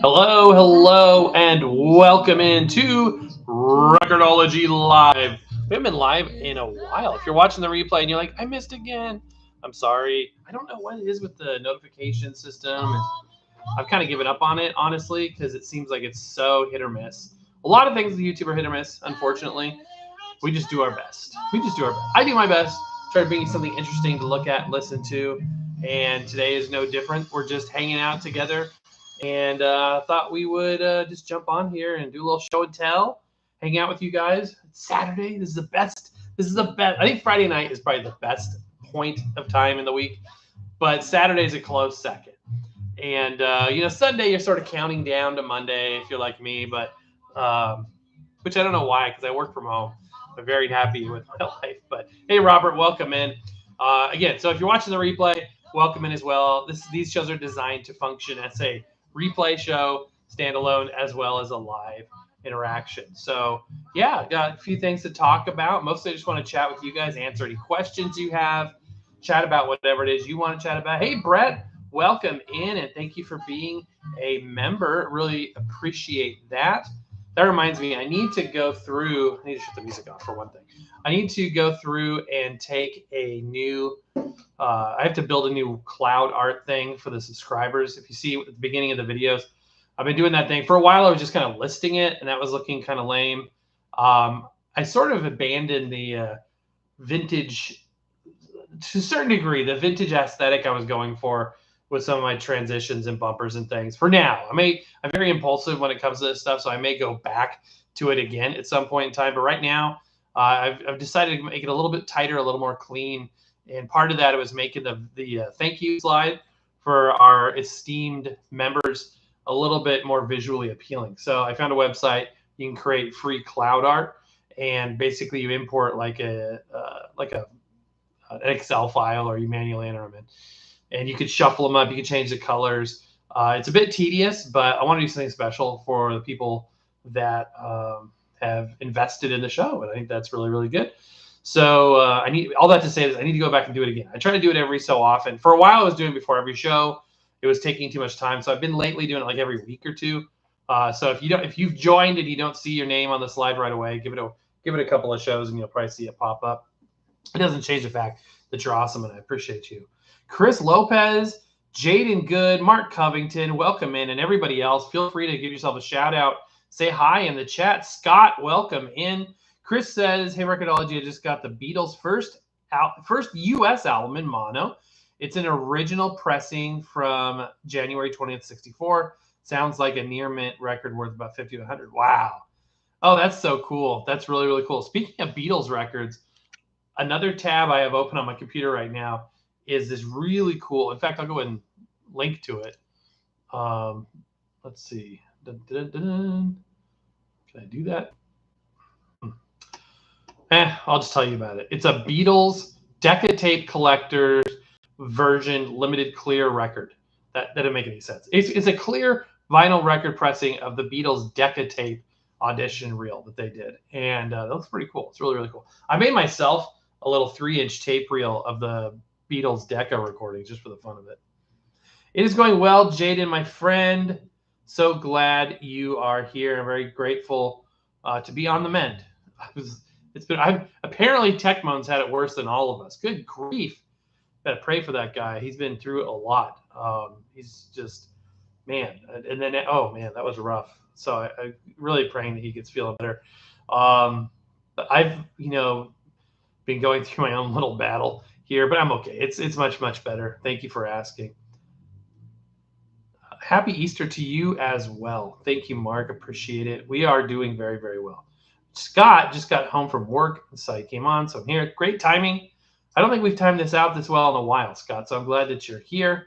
Hello, hello, and welcome into Record-ology Live. We haven't been live in a while. If you're watching the replay and you're like, I missed again, I'm sorry. I don't know what it is with the notification system. I've kind of given up on it, honestly, because it seems like it's so hit or miss. A lot of things with YouTube are hit or miss, unfortunately. We just do our best. I do my best, try to bring you something interesting to look at, listen to, and today is no different. We're just hanging out together, and thought we would just jump on here and do a little show and tell, hang out with you guys. It's Saturday. This is the best. I think Friday night is probably the best point of time in the week, but Saturday's a close second. And Sunday you're sort of counting down to Monday if you're like me, but which I don't know why, because I work from home. I'm very happy with my life. But hey, Robert, welcome in. Again, so if you're watching the replay, welcome in as well. These shows are designed to function as a replay show, standalone, as well as a live interaction. So yeah, got a few things to talk about. Mostly I just want to chat with you guys, answer any questions you have, chat about whatever it is you want to chat about. Hey, Brett, welcome in, and thank you for being a member. Really appreciate that. That reminds me, I need to go through. I need to shut the music off for one thing. I need to go through and take a new. I have to build a new cloud art thing for the subscribers. If you see at the beginning of the videos, I've been doing that thing for a while. I was just kind of listing it, and that was looking kind of lame. I sort of abandoned the vintage, to a certain degree, the vintage aesthetic I was going for with some of my transitions and bumpers and things. For now, I'm very impulsive when it comes to this stuff, so I may go back to it again at some point in time. But right now, I've decided to make it a little bit tighter, a little more clean. And part of that was making the thank you slide for our esteemed members a little bit more visually appealing. So I found a website. You can create free cloud art, and basically you import like an Excel file, or you manually enter them in. And you could shuffle them up. You can change the colors. It's a bit tedious, but I want to do something special for the people that have invested in the show, and I think that's really, really good. So I need all that to say is I need to go back and do it again. I try to do it every so often. For a while, I was doing it before every show. It was taking too much time, so I've been lately doing it like every week or two. So if you've joined and you don't see your name on the slide right away, give it a couple of shows, and you'll probably see it pop up. It doesn't change the fact that you're awesome, and I appreciate you. Chris Lopez, Jaden Good, Mark Covington, welcome in, and everybody else, feel free to give yourself a shout out. Say hi in the chat. Scott, welcome in. Chris says, hey, Record-ology, I just got the Beatles' first U.S. album in mono. It's an original pressing from January 20th, 64. Sounds like a near mint record worth about 50 to 100. Wow. Oh, that's so cool. That's really, really cool. Speaking of Beatles records, another tab I have open on my computer right now is this really cool. In fact, I'll go ahead and link to it. Let's see. Dun, dun, dun, dun. Can I do that? I'll just tell you about it. It's a Beatles Decatape Collector's version limited clear record. That didn't make any sense. It's a clear vinyl record pressing of the Beatles Decatape audition reel that they did. And that looks pretty cool. It's really, really cool. I made myself a little 3-inch tape reel of the Beatles Decca recordings just for the fun of it. It is going well, Jaden, my friend. So glad you are here. I'm very grateful to be on the mend. Apparently Techmoan's had it worse than all of us. Good grief. Gotta pray for that guy. He's been through a lot. He's just, man. And then, oh man, that was rough. So I'm really praying that he gets feeling better. But I've, been going through my own little battle here, but I'm okay. It's much, much better. Thank you for asking. Happy Easter to you as well. Thank you, Mark. Appreciate it. We are doing very, very well. Scott just got home from work, so he came on, so I'm here. Great timing. I don't think we've timed this out this well in a while, Scott, so I'm glad that you're here.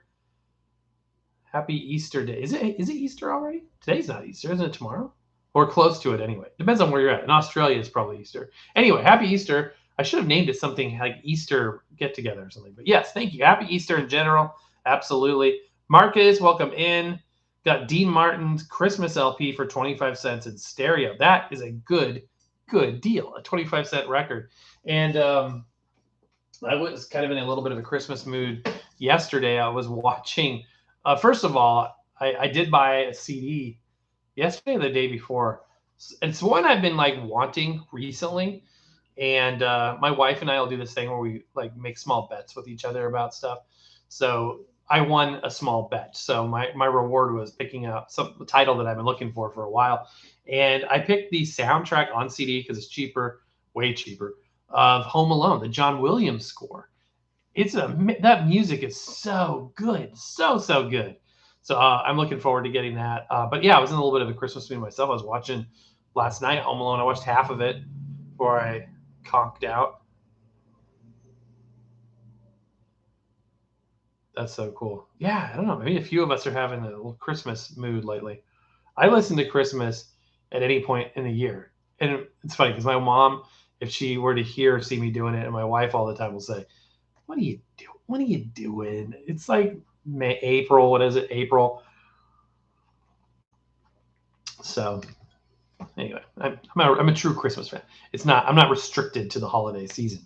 Happy Easter Day. Is it Easter already? Today's not Easter. Isn't it tomorrow? Or close to it anyway. Depends on where you're at. In Australia, it's probably Easter. Anyway, happy Easter. I should have named it something like Easter get-together or something. But yes, thank you. Happy Easter in general. Absolutely. Marcus, welcome in. Got Dean Martin's Christmas LP for 25 cents in stereo. That is a good deal. A 25-cent record. And I was kind of in a little bit of a Christmas mood yesterday. I was watching, first of all, I did buy a CD yesterday or the day before. It's one I've been like wanting recently, and my wife and I will do this thing where we like make small bets with each other about stuff. So I won a small bet. So my reward was picking up some title that I've been looking for a while, and I picked the soundtrack on CD because it's cheaper, way cheaper, of Home Alone, the John Williams score. That music is so good, so good. So I'm looking forward to getting that. But yeah, I was in a little bit of a Christmas mood myself. I was watching last night Home Alone. I watched half of it before I conked out. That's so cool. Yeah, I don't know. Maybe a few of us are having a little Christmas mood lately. I listen to Christmas at any point in the year, and it's funny because my mom, if she were to hear or see me doing it, and my wife all the time will say, "What are you doing? What are you doing?" It's like May, April. What is it? April. So anyway, I'm a true Christmas fan. It's not. I'm not restricted to the holiday season.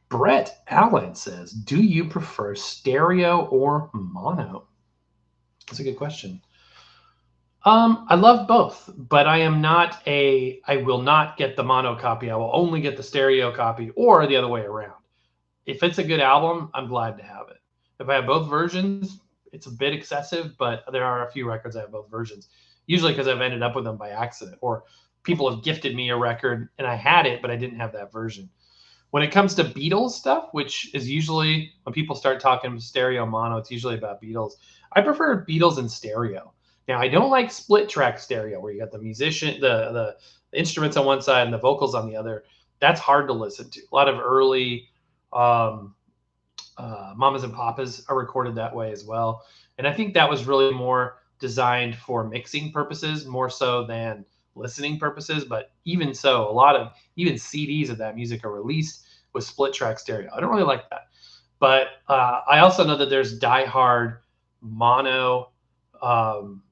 Brett Allen says, "Do you prefer stereo or mono?" That's a good question. I love both, but I am not a. I will not get the mono copy. I will only get the stereo copy, or the other way around. If it's a good album, I'm glad to have it. If I have both versions, it's a bit excessive, but there are a few records I have both versions. Usually because I've ended up with them by accident, or people have gifted me a record and I had it, but I didn't have that version. When it comes to Beatles stuff, which is usually when people start talking stereo mono, it's usually about Beatles. I prefer Beatles in stereo. Now I don't like split track stereo where you got the musician, the instruments on one side and the vocals on the other. That's hard to listen to. A lot of early um, Mamas and Papas are recorded that way as well. And I think that was really more designed for mixing purposes more so than listening purposes. But even so, a lot of even CDs of that music are released with split track stereo. I don't really like that. But I also know that there's diehard mono um,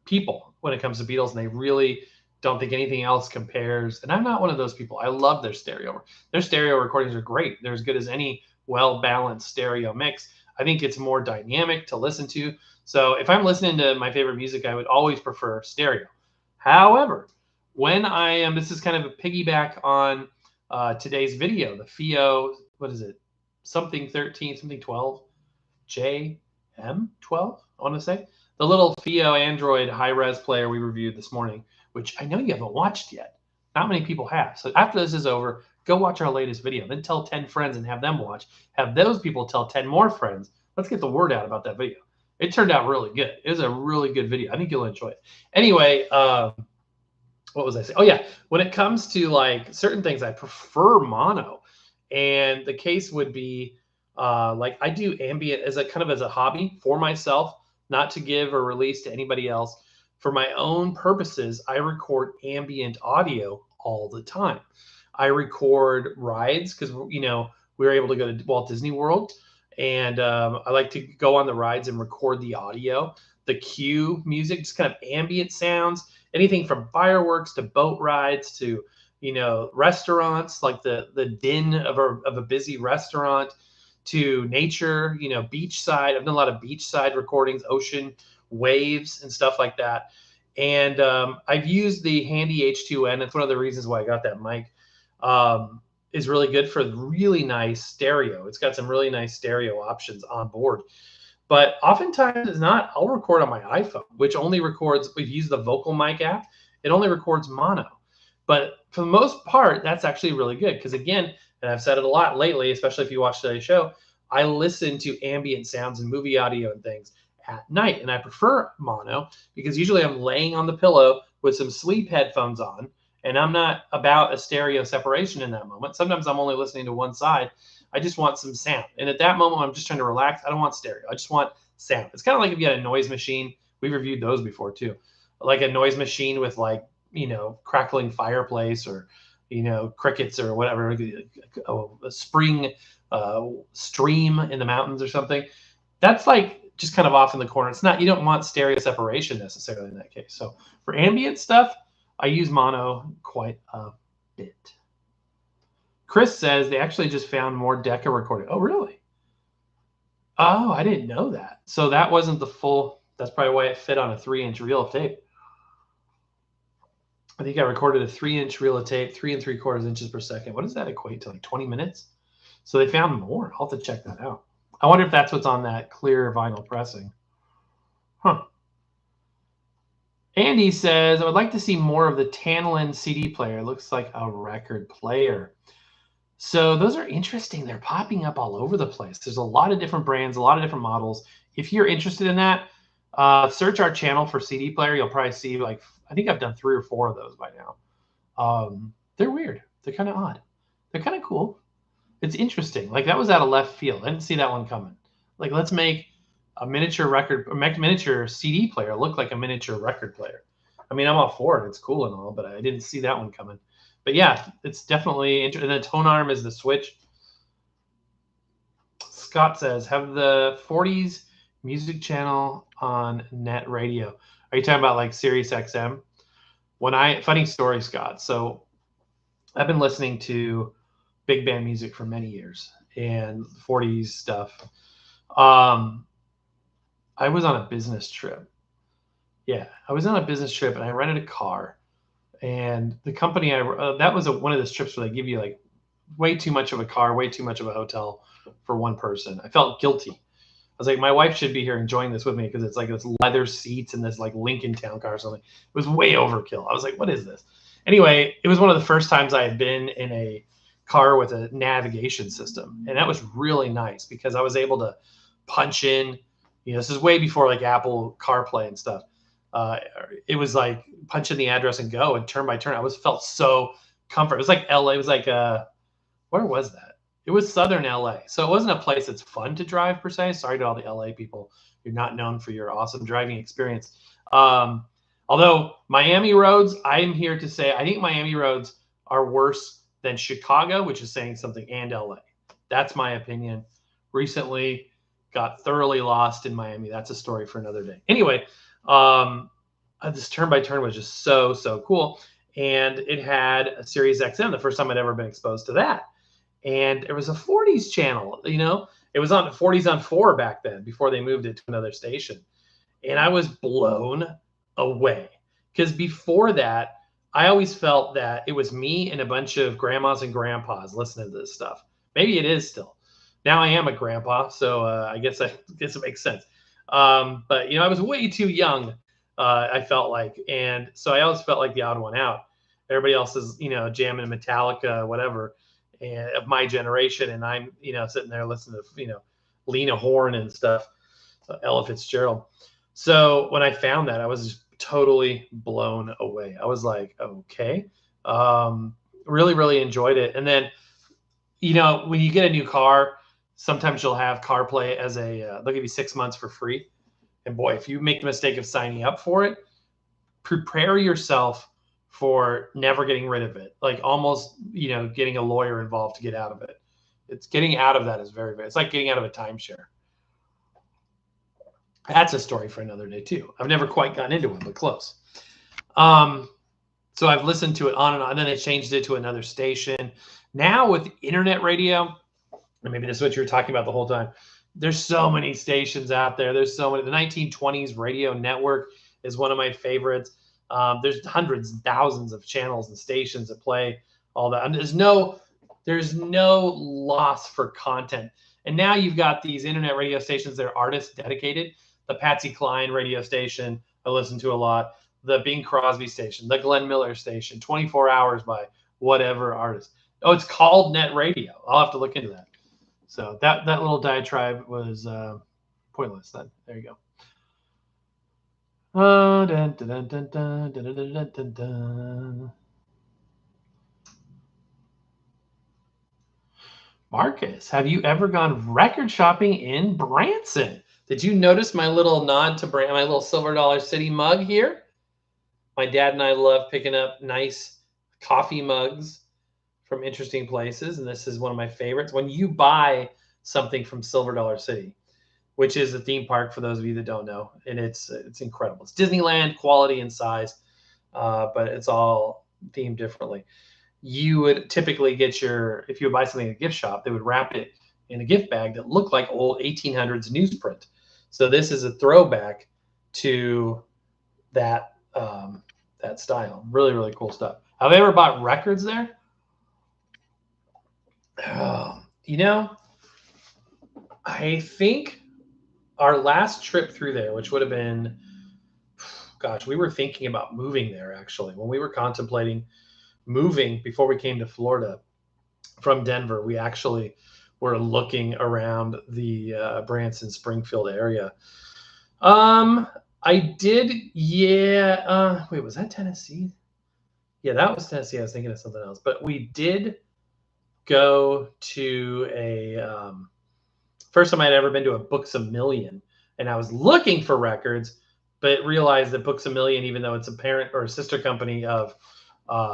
people when it comes to Beatles, and they really don't think anything else compares. And I'm not one of those people. I love their stereo. Their stereo recordings are great. They're as good as any well balanced stereo mix. I think it's more dynamic to listen to. So if I'm listening to my favorite music, I would always prefer stereo. However, when I am, this is kind of a piggyback on today's video, the FIO, what is it? Something 13, something 12, JM12, I want to say. The little FIO Android high-res player we reviewed this morning, which I know you haven't watched yet. Not many people have. So after this is over, go watch our latest video. Then tell 10 friends and have them watch. Have those people tell 10 more friends. Let's get the word out about that video. It turned out really good. It was a really good video. I think you'll enjoy it. Anyway, what was I saying? Oh, yeah. When it comes to like certain things, I prefer mono. And the case would be like I do ambient as a kind of as a hobby for myself, not to give or release to anybody else. For my own purposes, I record ambient audio all the time. I record rides because, you know, we were able to go to Walt Disney World, and I like to go on the rides and record the audio, the cue music, just kind of ambient sounds, anything from fireworks to boat rides to, you know, restaurants, like the din of a busy restaurant, to nature, you know, beachside. I've done a lot of beachside recordings, ocean waves and stuff like that. And I've used the handy H2N. It's one of the reasons why I got that mic. Is really good for really nice stereo. It's got some really nice stereo options on board. But oftentimes it's not. I'll record on my iPhone, which only records, we've used the Vocal Mic app. It only records mono. But for the most part, that's actually really good because, again, and I've said it a lot lately, especially if you watch today's show, I listen to ambient sounds and movie audio and things at night. And I prefer mono because usually I'm laying on the pillow with some sleep headphones on, and I'm not about a stereo separation in that moment. Sometimes I'm only listening to one side. I just want some sound. And at that moment, I'm just trying to relax. I don't want stereo. I just want sound. It's kind of like if you had a noise machine. We've reviewed those before too. Like a noise machine with, like, you know, crackling fireplace, or, you know, crickets or whatever, a spring stream in the mountains or something. That's like just kind of off in the corner. It's not, you don't want stereo separation necessarily in that case. So for ambient stuff, I use mono quite a bit. Chris says they actually just found more Decca recording. Oh, really? Oh, I didn't know that. So that wasn't the full. That's probably why it fit on a 3-inch reel of tape. I think I recorded a 3-inch reel of tape, 3 3/4 inches per second. What does that equate to? Like 20 minutes? So they found more. I'll have to check that out. I wonder if that's what's on that clear vinyl pressing. Huh. Andy says, I would like to see more of the Tantalin CD player. It looks like a record player. So those are interesting. They're popping up all over the place. There's a lot of different brands, a lot of different models. If you're interested in that, search our channel for CD player. You'll probably see, like, I think I've done 3 or 4 of those by now. They're weird. They're kind of odd. They're kind of cool. It's interesting. Like, that was out of left field. I didn't see that one coming. Like, let's make a miniature CD player look like a miniature record player. I mean, I'm all for it. It's cool and all, but I didn't see that one coming. But yeah, it's definitely interesting. And the tone arm is the switch. Scott says, have the 40s music channel on net radio. Are you talking about like Sirius XM? Funny story, Scott. So I've been listening to big band music for many years and 40s stuff. I was on a business trip. Yeah, I was on a business trip and I rented a car. And the company that was one of those trips where they give you like way too much of a car, way too much of a hotel for one person. I felt guilty. I was like, my wife should be here enjoying this with me because it's like this leather seats and this like Lincoln Town car or something. It was way overkill. I was like, what is this? Anyway, it was one of the first times I had been in a car with a navigation system. And that was really nice because I was able to punch in, this is way before like Apple CarPlay and stuff. It was like punch in the address and go, and turn by turn. I felt so comfort. It was like LA. It was like where was that? It was Southern LA. So it wasn't a place that's fun to drive per se. Sorry to all the LA people. You're not known for your awesome driving experience. Although Miami roads, I'm here to say I think Miami roads are worse than Chicago, which is saying something, and LA. That's my opinion. Recently got thoroughly lost in Miami. That's a story for another day. Anyway, this turn by turn was just so cool, and it had a Sirius XM, the first time I'd ever been exposed to that. And it was a 40s channel. It was on 40s on 4 back then before they moved it to another station, and I was blown away because before that I always felt that it was me and a bunch of grandmas and grandpas listening to this stuff. Maybe it is still. Now I am a grandpa, so I guess it makes sense. But I was way too young. I felt like, and so I always felt like the odd one out. Everybody else is, jamming Metallica, whatever, and of my generation, and I'm, sitting there listening to, Lena Horne and stuff, Ella Fitzgerald. So when I found that, I was just totally blown away. I was like, okay, really, really enjoyed it. And then, when you get a new car, sometimes you'll have CarPlay as they'll give you 6 months for free. And boy, if you make the mistake of signing up for it, prepare yourself for never getting rid of it. Like almost, getting a lawyer involved to get out of it. It's getting out of that is very, very, it's like getting out of a timeshare. That's a story for another day too. I've never quite gotten into one, but close. So I've listened to it on and on. And then they changed it to another station. Now with internet radio, and maybe this is what you were talking about the whole time, there's so many stations out there. There's so many. The 1920s radio network is one of my favorites. There's hundreds and thousands of channels and stations that play all that. And there's no loss for content. And now you've got these internet radio stations that are artist dedicated. The Patsy Cline radio station I listen to a lot. The Bing Crosby station, the Glenn Miller station, 24 hours by whatever artist. Oh, it's called net radio. I'll have to look into that. So that little diatribe was pointless then. There you go. Marcus, have you ever gone record shopping in Branson? Did you notice my little nod to my little Silver Dollar City mug here? My dad and I love picking up nice coffee mugs from interesting places, and this is one of my favorites. When you buy something from Silver Dollar City, which is a theme park for those of you that don't know, and it's incredible. It's Disneyland quality and size, but it's all themed differently. You would typically get if you would buy something at a gift shop, they would wrap it in a gift bag that looked like old 1800s newsprint. So this is a throwback to that that style. Really, really cool stuff. Have I ever bought records there? You know, I think our last trip through there, which would have been, gosh, we were thinking about moving there actually. When we were contemplating moving before we came to Florida from Denver, we actually were looking around the Branson, Springfield area. I did, yeah. Wait, was that Tennessee? Yeah, that was Tennessee. I was thinking of something else. But we did go to a first time I'd ever been to a Books A Million, and I was looking for records, but realized that Books A Million, even though it's a parent or a sister company of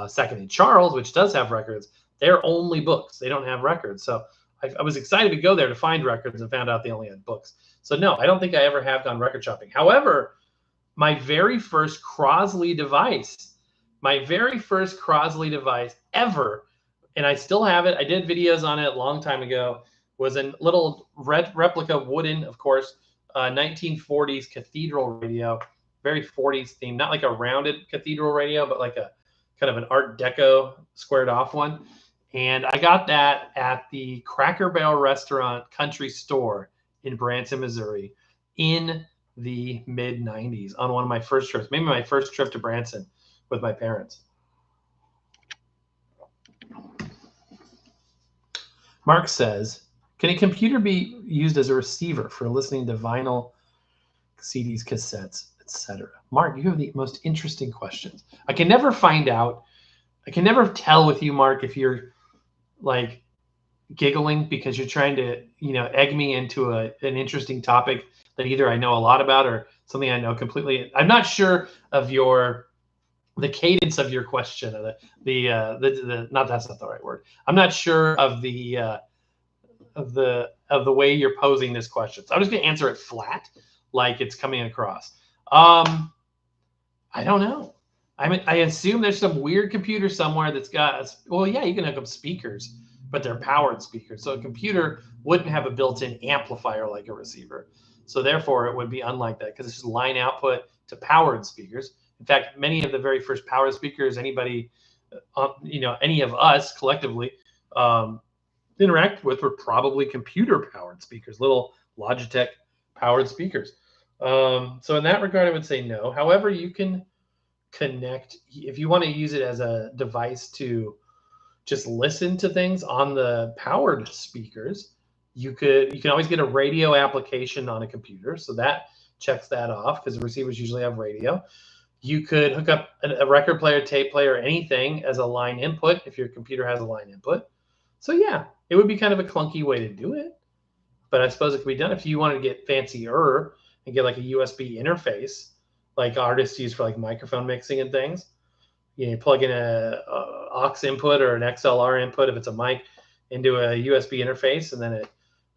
Second and Charles, which does have records, they're only books. They don't have records. So I was excited to go there to find records and found out they only had books. So no, I don't think I ever have gone record shopping. However, my very first Crosley device ever, and I still have it. I did videos on it a long time ago, was a little replica wooden, of course, 1940s cathedral radio, very 40s theme, not like a rounded cathedral radio, but like a kind of an Art Deco squared off one. And I got that at the Cracker Barrel Restaurant Country Store in Branson, Missouri in the mid 90s on one of my first trips, maybe my first trip to Branson with my parents. Mark says, can a computer be used as a receiver for listening to vinyl, CDs, cassettes, etc.? Mark, you have the most interesting questions. I can never find out. I can never tell with you, Mark, if you're like giggling because you're trying to, egg me into an interesting topic that either I know a lot about or something I know completely. I'm not sure of the cadence of your question, or not, that's not the right word. I'm not sure of the way you're posing this question. So I'm just going to answer it flat, like it's coming across. I don't know. I assume there's some weird computer somewhere that's got, well, yeah, you can hook up speakers, but they're powered speakers. So a computer wouldn't have a built-in amplifier like a receiver. So therefore, it would be unlike that because it's just line output to powered speakers. In fact, many of the very first powered speakers anybody, any of us collectively interact with were probably computer-powered speakers, little Logitech powered speakers. So in that regard, I would say no. However, you can connect, if you want to use it as a device to just listen to things on the powered speakers, you can always get a radio application on a computer. So that checks that off because the receivers usually have radio. You could hook up a record player, tape player, anything as a line input if your computer has a line input. So yeah, it would be kind of a clunky way to do it, but I suppose it could be done if you wanted to get fancier and get like a USB interface, like artists use for like microphone mixing and things. You plug in a aux input or an XLR input if it's a mic into a USB interface, and then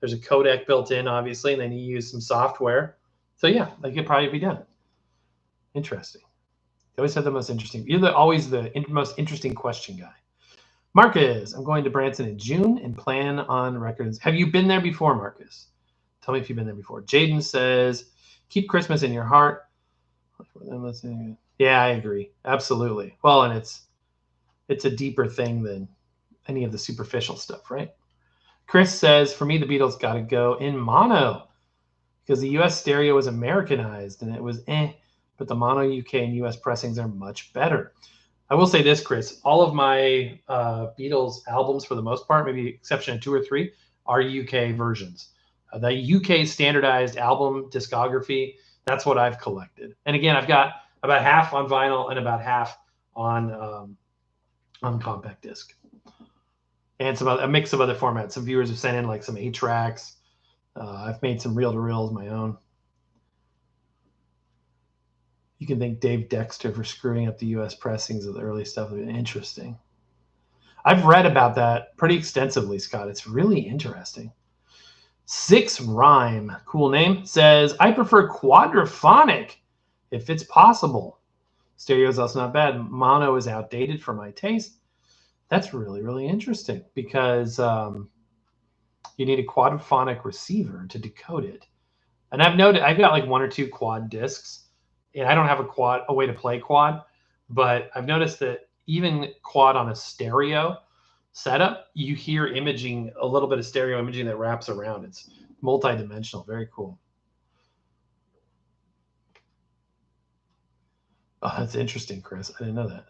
there's a codec built in, obviously, and then you use some software. So yeah, that could probably be done. Interesting. You always have the most interesting. You're always the most interesting question guy. Marcus, I'm going to Branson in June and plan on records. Have you been there before, Marcus? Tell me if you've been there before. Jaden says, keep Christmas in your heart. Yeah, I agree. Absolutely. Well, and it's a deeper thing than any of the superficial stuff, right? Chris says, for me, the Beatles got to go in mono because the U.S. stereo was Americanized and it was but the mono UK and US pressings are much better. I will say this, Chris, all of my Beatles albums, for the most part, maybe exception of 2 or 3, are UK versions. The UK standardized album discography, that's what I've collected. And again, I've got about half on vinyl and about half on compact disc. And a mix of other formats. Some viewers have sent in like some 8-tracks. I've made some reel-to-reels my own. You can thank Dave Dexter for screwing up the U.S. pressings of the early stuff. Interesting. I've read about that pretty extensively, Scott. It's really interesting. 6 Rhyme, cool name, says, I prefer quadraphonic if it's possible. Stereo is also not bad. Mono is outdated for my taste. That's really, really interesting because you need a quadraphonic receiver to decode it. And I've noted I've got like 1 or 2 quad discs, and I don't have a way to play quad, but I've noticed that even quad on a stereo setup, you hear imaging, a little bit of stereo imaging that wraps around. It's multi-dimensional, very cool. Oh, that's interesting, Chris. I didn't know that.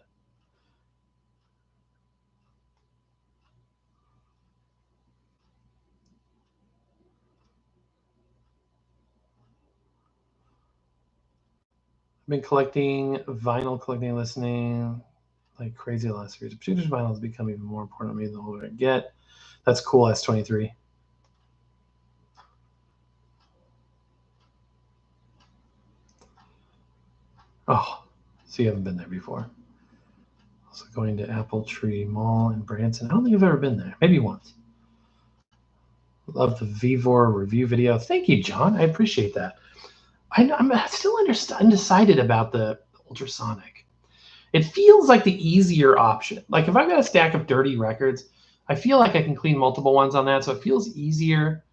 I've been collecting vinyl, listening like crazy the last few years. Producer's vinyl has become even more important to me the older I get. That's cool, S23. Oh, so you haven't been there before. Also going to Apple Tree Mall in Branson. I don't think I've ever been there. Maybe once. Love the Vivor review video. Thank you, John. I appreciate that. I'm still undecided about the ultrasonic. It feels like the easier option. Like if I've got a stack of dirty records, I feel like I can clean multiple ones on that, so it feels easier.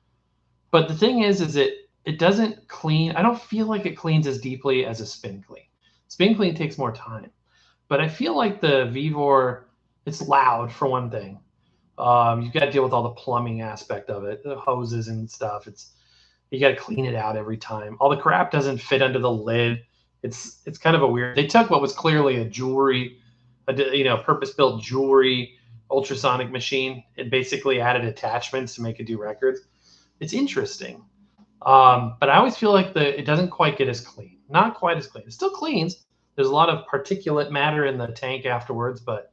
But the thing is it doesn't clean. I don't feel like it cleans as deeply as a spin clean. Spin clean takes more time. But I feel like the Vivor, it's loud for one thing. You've got to deal with all the plumbing aspect of it, the hoses and stuff. You got to clean it out every time. All the crap doesn't fit under the lid. It's kind of a weird. They took what was clearly a jewelry, purpose-built jewelry ultrasonic machine and basically added attachments to make it do records. It's interesting, but I always feel like it doesn't quite get as clean. Not quite as clean. It still cleans. There's a lot of particulate matter in the tank afterwards, but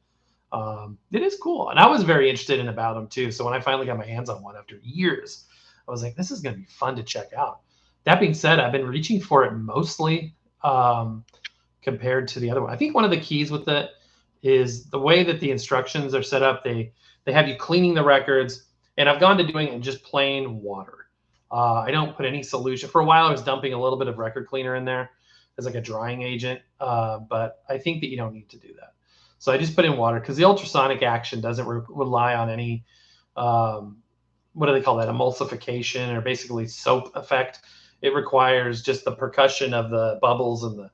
it is cool. And I was very interested about them too. So when I finally got my hands on one after years, I was like, this is going to be fun to check out. That being said, I've been reaching for it mostly compared to the other one. I think one of the keys with it is the way that the instructions are set up. They have you cleaning the records, and I've gone to doing it in just plain water. I don't put any solution. For a while, I was dumping a little bit of record cleaner in there as like a drying agent, but I think that you don't need to do that. So I just put in water because the ultrasonic action doesn't rely on any, what do they call that, emulsification or basically soap effect. It requires just the percussion of the bubbles and the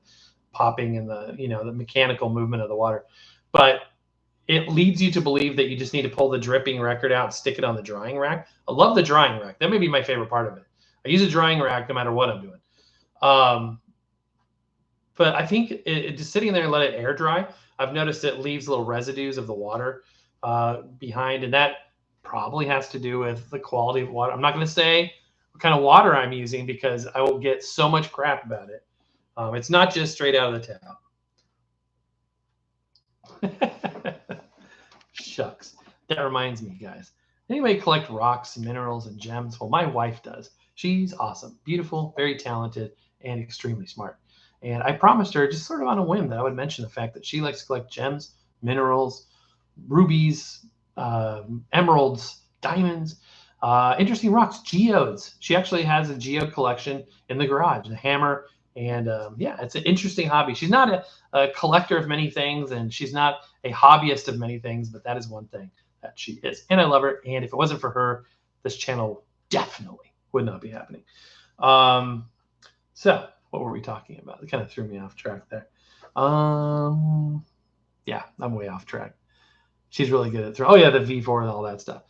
popping and the mechanical movement of the water. But it leads you to believe that you just need to pull the dripping record out and stick it on the drying rack. I love the drying rack. That may be my favorite part of it. I use a drying rack no matter what I'm doing. But I think it just sitting there and let it air dry, I've noticed it leaves little residues of the water behind, and that probably has to do with the quality of water. I'm not going to say what kind of water I'm using because I will get so much crap about it. It's not just straight out of the tap. Shucks. That reminds me, guys. Anybody collect rocks, minerals, and gems? Well, my wife does. She's awesome, beautiful, very talented, and extremely smart. And I promised her, just sort of on a whim, that I would mention the fact that she likes to collect gems, minerals, rubies, emeralds, diamonds, interesting rocks, geodes. She actually has a geode collection in the garage, a hammer. And yeah, it's an interesting hobby. She's not a collector of many things, and she's not a hobbyist of many things, but that is one thing that she is. And I love her. And if it wasn't for her, this channel definitely would not be happening. So what were we talking about? It kind of threw me off track there. Yeah, I'm way off track. She's really good at oh yeah, the V4 and all that stuff.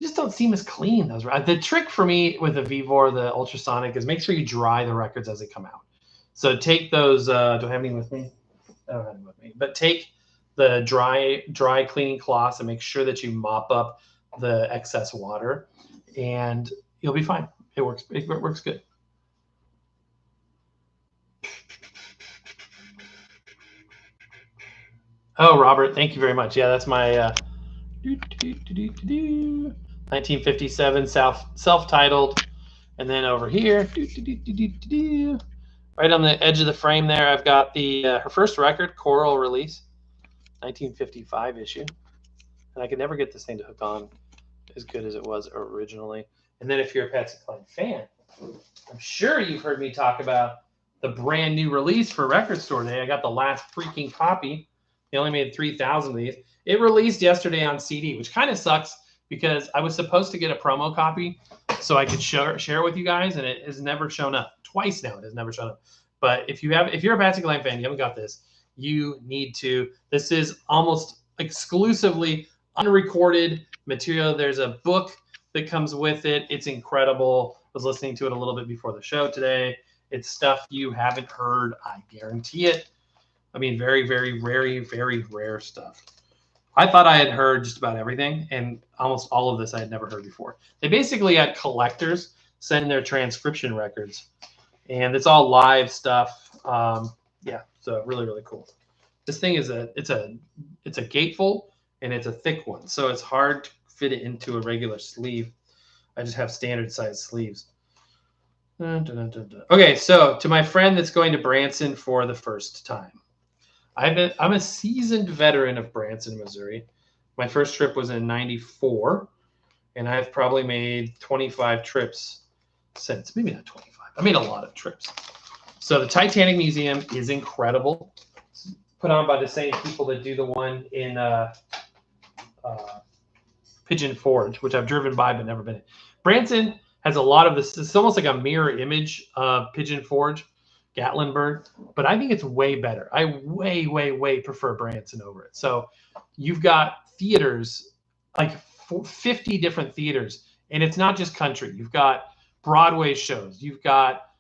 Just don't seem as clean. Those the trick for me with the Vivor, the ultrasonic, is make sure you dry the records as they come out. So take those. Do I have any with me? I don't have any with me. But take the dry cleaning cloths and make sure that you mop up the excess water, and you'll be fine. It works. It works good. Oh, Robert, thank you very much. Yeah, that's my 1957 self-titled, and then over here, right on the edge of the frame there, I've got the her first record, Choral release, 1955 issue, and I could never get this thing to hook on as good as it was originally. And then if you're a Patsy Cline fan, I'm sure you've heard me talk about the brand new release for Record Store Day. I got the last freaking copy. They only made 3,000 of these. It released yesterday on CD, which kind of sucks because I was supposed to get a promo copy so I could share it with you guys, and it has never shown up. Twice now it has never shown up. But if you're a Patsy Cline fan, you haven't got this, you need to. This is almost exclusively unrecorded material. There's a book that comes with it. It's incredible. I was listening to it a little bit before the show today. It's stuff you haven't heard. I guarantee it. I mean, very, very rare stuff. I thought I had heard just about everything, and almost all of this I had never heard before. They basically had collectors send their transcription records, and it's all live stuff. Yeah, so really, really cool. This thing is it's a gatefold, and it's a thick one, so it's hard to fit it into a regular sleeve. I just have standard size sleeves. Okay, so to my friend that's going to Branson for the first time. I'm a seasoned veteran of Branson, Missouri. My first trip was in '94, and I've probably made 25 trips since. Maybe not 25. I made a lot of trips. So the Titanic Museum is incredible. It's put on by the same people that do the one in Pigeon Forge, which I've driven by but never been in. Branson has a lot of this. It's almost like a mirror image of Pigeon Forge, Gatlinburg, but I think it's way better. I way prefer Branson over it. So you've got theaters, like 50 different theaters, and it's not just country. You've got Broadway shows. You've got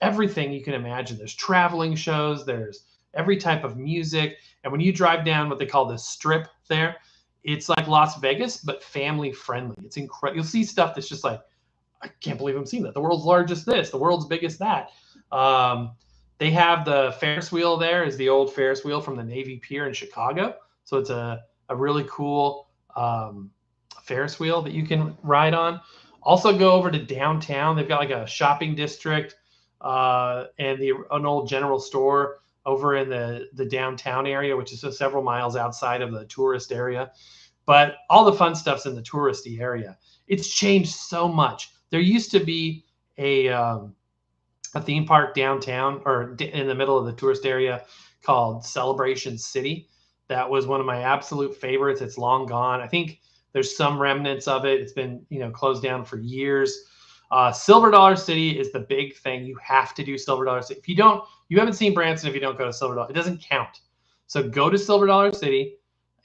everything you can imagine. There's traveling shows. There's every type of music. And when you drive down what they call the Strip there, it's like Las Vegas, but family friendly. It's incredible. You'll see stuff that's just like, I can't believe I'm seeing that. The world's largest this, the world's biggest that. They have the Ferris wheel there, is the old Ferris wheel from the Navy Pier in Chicago. So it's a really cool Ferris wheel that you can ride on. Also go over to downtown. They've got like a shopping district and an old general store over in the downtown area, which is several miles outside of the tourist area. But all the fun stuff's in the touristy area. It's changed so much. There used to be a theme park downtown or in the middle of the tourist area called Celebration City. That was one of my absolute favorites. It's long gone. I think there's some remnants of it. It's been, closed down for years. Silver Dollar City is the big thing. You have to do Silver Dollar City. If you haven't seen Branson if you don't go to Silver Dollar. It doesn't count. So go to Silver Dollar City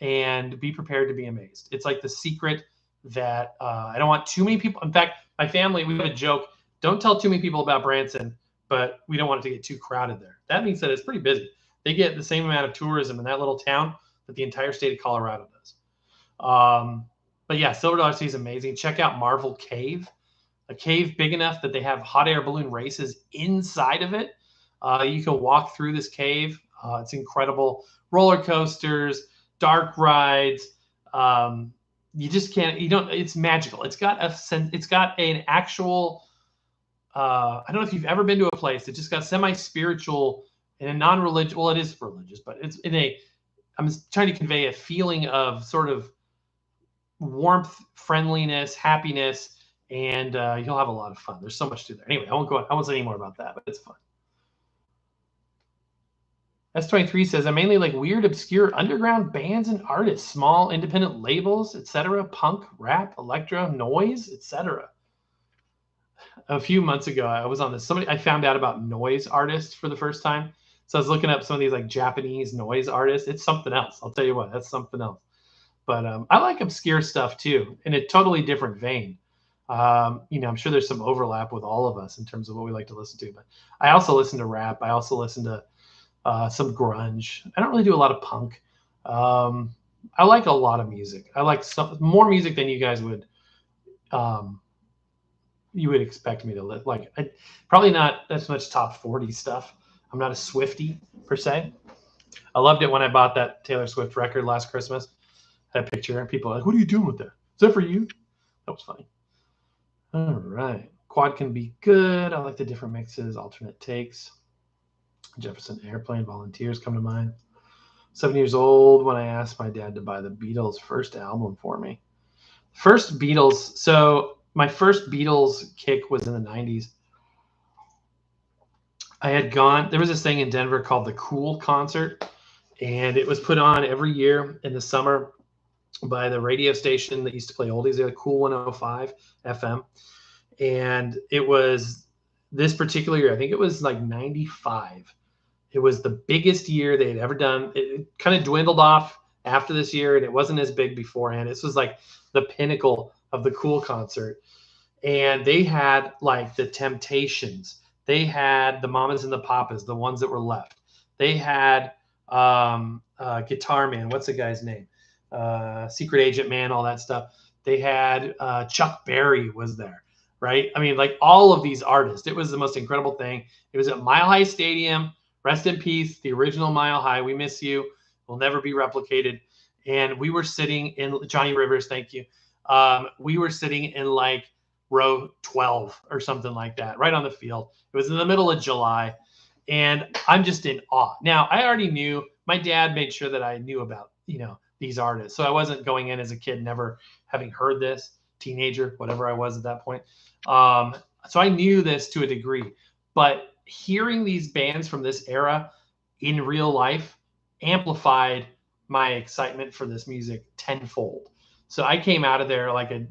and be prepared to be amazed. It's like the secret that I don't want too many people. In fact, my family, we have a joke. Don't tell too many people about Branson, but we don't want it to get too crowded there. That being said, it's pretty busy. They get the same amount of tourism in that little town that the entire state of Colorado does. But yeah, Silver Dollar City is amazing. Check out Marvel Cave, a cave big enough that they have hot air balloon races inside of it. You can walk through this cave. It's incredible. Roller coasters, dark rides. You just can't. It's magical. It's got an actual. I don't know if you've ever been to a place that just got semi-spiritual and a non-religious. Well, it is religious, but it's I'm trying to convey a feeling of sort of warmth, friendliness, happiness, and you'll have a lot of fun. There's so much to there. Anyway, I won't say any more about that, but it's fun. S23 says, I mainly like weird, obscure underground bands and artists, small independent labels, etc. Punk, rap, electro, noise, etc. A few months ago, I was on this. I found out about noise artists for the first time. So I was looking up some of these like Japanese noise artists. It's something else. I'll tell you what, that's something else. But I like obscure stuff too, in a totally different vein. I'm sure there's some overlap with all of us in terms of what we like to listen to. But I also listen to rap. I also listen to some grunge. I don't really do a lot of punk. I like a lot of music. I like more music than you guys would expect me to like. Probably not as much top 40 stuff. I'm not a Swiftie per se. I loved it when I bought that Taylor Swift record last Christmas. That picture, and people are like, "What are you doing with that? Is that for you?" That was funny. All right, quad can be good. I like the different mixes, alternate takes. Jefferson Airplane, Volunteers come to mind. 7 years old when I asked my dad to buy the Beatles' first album for me. First Beatles. So my first Beatles kick was in the 90s. There was this thing in Denver called the Cool Concert, and it was put on every year in the summer. by the radio station that used to play oldies. They had a Cool 105 FM. And it was this particular year, I think it was like 95. It was the biggest year they had ever done. It kind of dwindled off after this year, and it wasn't as big beforehand. This was like the pinnacle of the Cool concert. And they had like the Temptations. They had the Mamas and the Papas, the ones that were left. They had Guitar Man. What's the guy's name? Secret Agent Man, all that stuff. They had Chuck Berry was there, right? I mean, like all of these artists. It was the most incredible thing. It was at Mile High Stadium. Rest in peace, the original Mile High. We miss you. Will never be replicated. And we were sitting in Johnny Rivers. Thank you. We were sitting in like row 12 or something like that, right on the field. It was in the middle of July, and I'm just in awe. Now, I already knew. My dad made sure that I knew about, these artists. So I wasn't going in as a kid, never having heard this, teenager, whatever I was at that point. So I knew this to a degree, but hearing these bands from this era in real life amplified my excitement for this music tenfold. So I came out of there like a,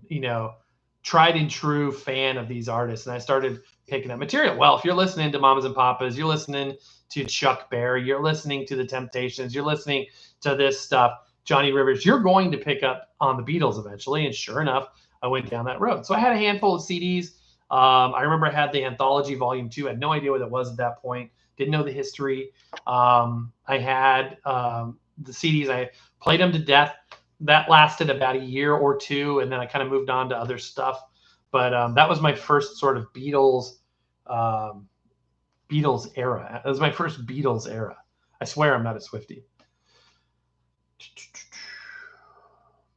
tried and true fan of these artists, and I started picking up material. Well, if you're listening to Mamas and Papas, you're listening to Chuck Berry, you're listening to the Temptations, you're listening to this stuff, Johnny Rivers, you're going to pick up on the Beatles eventually. And sure enough, I went down that road. So I had a handful of CDs. I remember I had the Anthology Volume 2. I had no idea what it was at that point. Didn't know the history. I had the CDs. I played them to death. That lasted about a year or two, and then I kind of moved on to other stuff. But that was my first sort of Beatles era. It was my first Beatles era. I swear I'm not a Swiftie.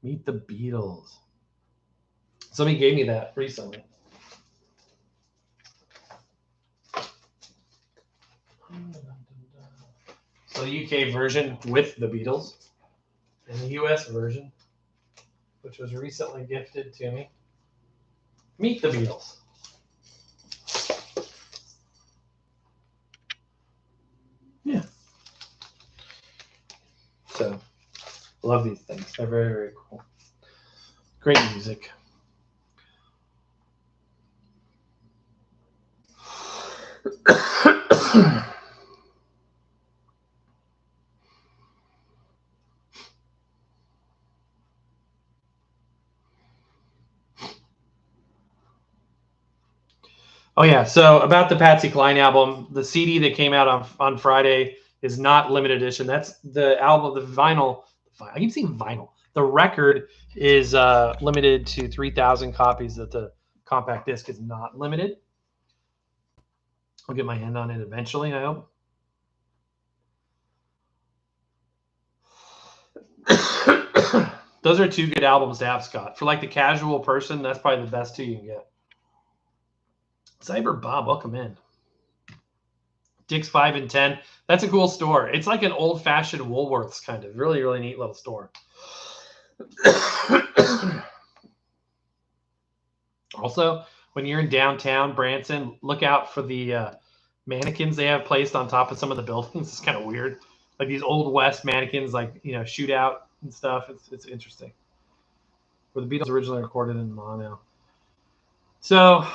Meet the Beatles. Somebody gave me that recently. So the UK version with the Beatles, and the US version, which was recently gifted to me. Meet the Beatles. Yeah. So, love these things. They're very, very cool. Great music. Oh yeah, so about the Patsy Cline album, the CD that came out on Friday is not limited edition. That's the album, the vinyl. I keep saying vinyl. The record is limited to 3,000 copies. That the compact disc is not limited. I'll get my hand on it eventually, I hope. Those are two good albums to have, Scott. For like the casual person, that's probably the best two you can get. Cyber Bob, welcome in. Dick's 5 and 10. That's a cool store. It's like an old-fashioned Woolworths kind of. Really, really neat little store. Also, when you're in downtown Branson, look out for the mannequins they have placed on top of some of the buildings. It's kind of weird. Like these Old West mannequins, like, shootout and stuff. It's interesting. Where the Beatles originally recorded in mono. So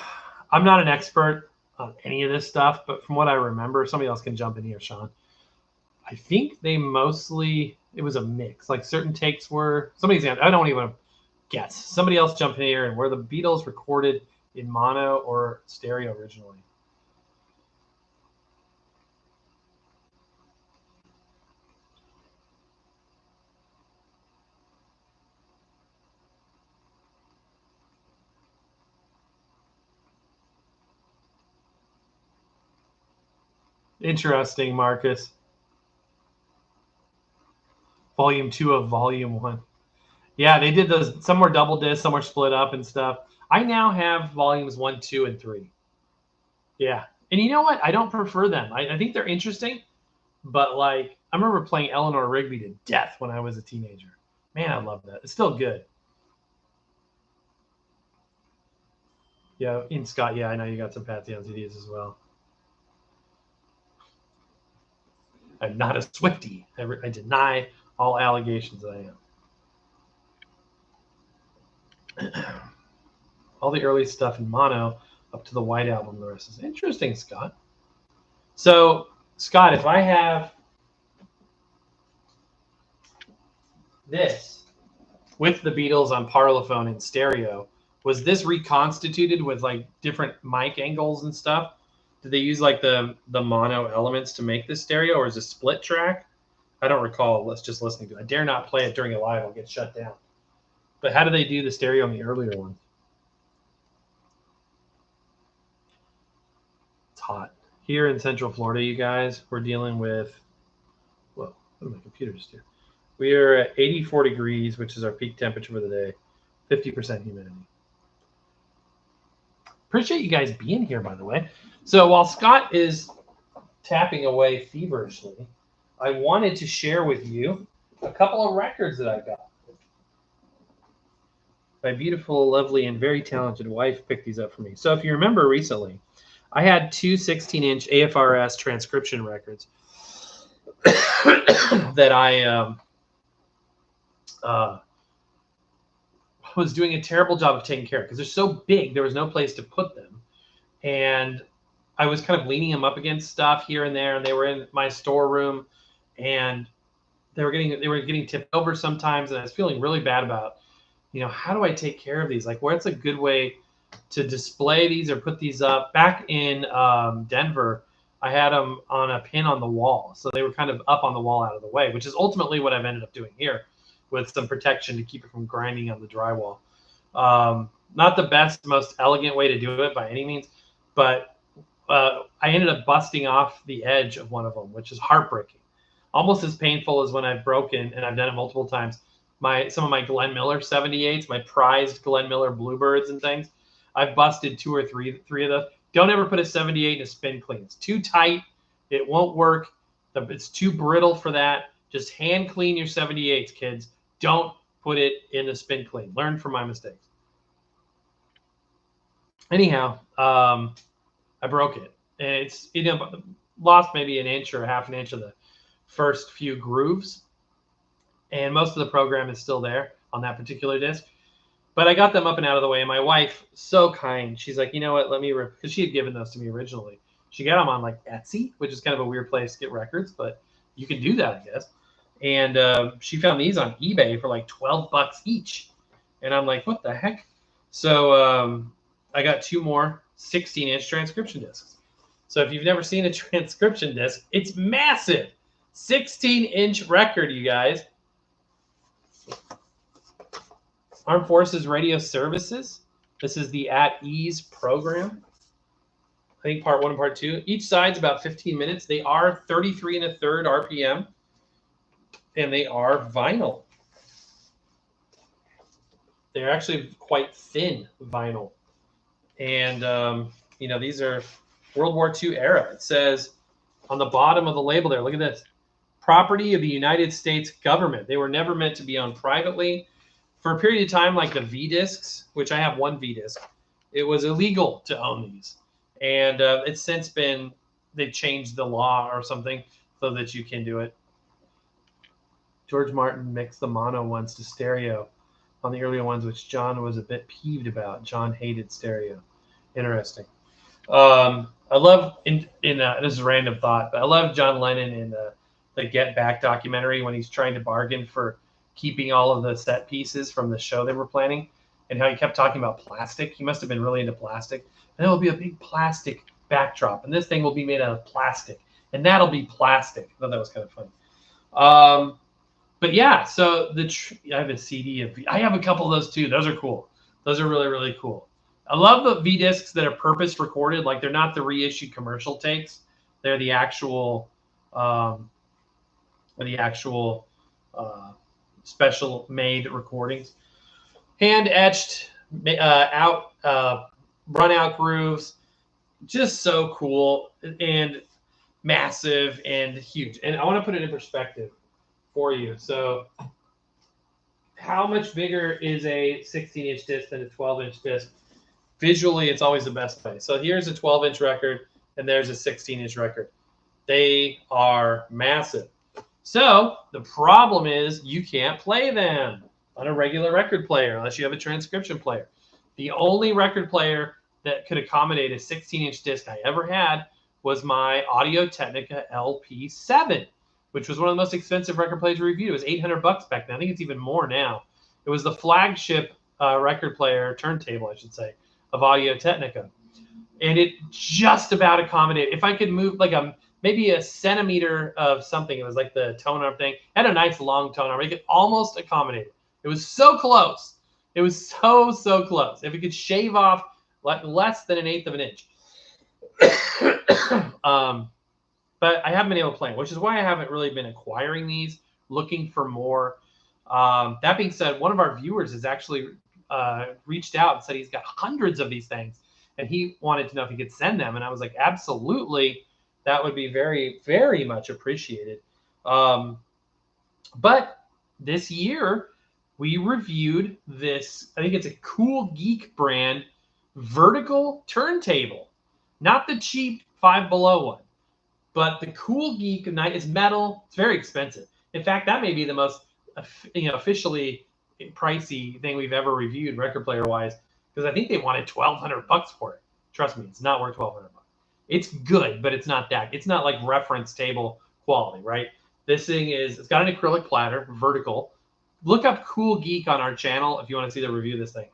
I'm not an expert on any of this stuff, but from what I remember, somebody else can jump in here, Sean. I think they mostly, it was a mix. Like certain takes were, I don't even guess. Somebody else jump in here, and where the Beatles recorded in mono or stereo originally. Interesting, Marcus. Volume 2 of Volume 1. Yeah, they did those. Some were double disc, some were split up and stuff. I now have volumes 1, 2, and 3. Yeah. And you know what? I don't prefer them. I think they're interesting, but like I remember playing Eleanor Rigby to death when I was a teenager. Man, I love that. It's still good. Yeah, in Scott, yeah, I know you got some Patsy on CDs as well. I'm not a Swiftie. I deny all allegations that I am. All the early stuff in mono up to the White Album. The rest is interesting, Scott. So, Scott, if I have this with the Beatles on Parlophone in stereo, was this reconstituted with like different mic angles and stuff? Did they use like the mono elements to make this stereo, or is it a split track? I don't recall. Let's just listening to it. I dare not play it during a live. I'll get shut down. But how do they do the stereo on the earlier ones? It's hot. Here in Central Florida, you guys, we're dealing with, well, what did my computer just do? We are at 84 degrees, which is our peak temperature for the day, 50% humidity. Appreciate you guys being here, by the way. So while Scott is tapping away feverishly, I wanted to share with you a couple of records that I got. My beautiful, lovely, and very talented wife picked these up for me. So if you remember recently, I had two 16-inch AFRS transcription records that I was doing a terrible job of taking care of because they're so big. There was no place to put them, and I was kind of leaning them up against stuff here and there, and they were in my storeroom, and they were getting tipped over sometimes, and I was feeling really bad about, how do I take care of these? Like, what's a good way to display these or put these up? Back in Denver, I had them on a pin on the wall, so they were kind of up on the wall out of the way, which is ultimately what I've ended up doing here, with some protection to keep it from grinding on the drywall. Not the best, most elegant way to do it by any means, but I ended up busting off the edge of one of them, which is heartbreaking. Almost as painful as when I've broken, and I've done it multiple times, some of my Glenn Miller 78s, my prized Glenn Miller Bluebirds and things. I've busted two or three of those. Don't ever put a 78 in a spin clean. It's too tight. It won't work. It's too brittle for that. Just hand clean your 78s, kids. Don't put it in a spin clean. Learn from my mistakes. Anyhow, I broke it. And it's, lost maybe an inch or half an inch of the first few grooves. And most of the program is still there on that particular disc. But I got them up and out of the way. And my wife, so kind, she's like, you know what, let me, because she had given those to me originally. She got them on like Etsy, which is kind of a weird place to get records, but you can do that, I guess. And she found these on eBay for like $12 each. And I'm like, what the heck? So I got two more 16-inch transcription discs. So if you've never seen a transcription disc, it's massive. 16-inch record, you guys. Armed Forces Radio Services. This is the At Ease program. I think part 1 and part 2. Each side's about 15 minutes. They are 33 1/3 RPM. And they are vinyl. They're actually quite thin vinyl. And, these are World War II era. It says on the bottom of the label there, look at this. Property of the United States government. They were never meant to be owned privately. For a period of time, like the V-discs, which I have one V-disc, it was illegal to own these. And it's since been, they changed the law or something so that you can do it. George Martin mixed the mono ones to stereo on the earlier ones, which John was a bit peeved about. John hated stereo. Interesting. I love, this is a random thought, but I love John Lennon in the Get Back documentary when he's trying to bargain for keeping all of the set pieces from the show they were planning, and how he kept talking about plastic. He must have been really into plastic. And there will be a big plastic backdrop, and this thing will be made out of plastic, and that'll be plastic. I thought that was kind of funny. But yeah, so I have a CD of, I have a couple of those too. Those are cool. Those are really, really cool. I love the V-discs that are purpose recorded. Like, they're not the reissued commercial takes. They're the actual, special made recordings, hand etched, run out grooves, just so cool and massive and huge. And I want to put it in perspective for you. So how much bigger is a 16-inch disc than a 12-inch disc? Visually, it's always the best way. So here's a 12-inch record, and there's a 16-inch record. They are massive. So the problem is you can't play them. on a regular record player, unless you have a transcription player. The only record player that could accommodate a 16-inch disc I ever had was my Audio-Technica LP7, which was one of the most expensive record players we reviewed. It was $800 back then. I think it's even more now. It was the flagship record player, turntable, I should say, of Audio-Technica. And it just about accommodated. If I could move like maybe a centimeter of something, it was like the tone arm thing. It had a nice long tone arm. It could almost accommodate it. It was so close. It was so close. If it could shave off like less than 1/8 of an inch. But I haven't been able to play, which is why I haven't really been acquiring these, looking for more. That being said, one of our viewers has actually reached out and said he's got hundreds of these things, and he wanted to know if he could send them. And I was like, absolutely, that would be very, very much appreciated. But this year, we reviewed this, I think it's a Cool Geek brand vertical turntable. Not the cheap Five Below one, but the Cool Geek is metal. It's very expensive. In fact, that may be the most officially pricey thing we've ever reviewed record player wise, because I think they wanted $1,200 for it. Trust me, it's not worth $1,200. It's good, but it's not that. It's not like reference table quality, right? This thing it's got an acrylic platter, vertical. Look up Cool Geek on our channel if you want to see the review of this thing.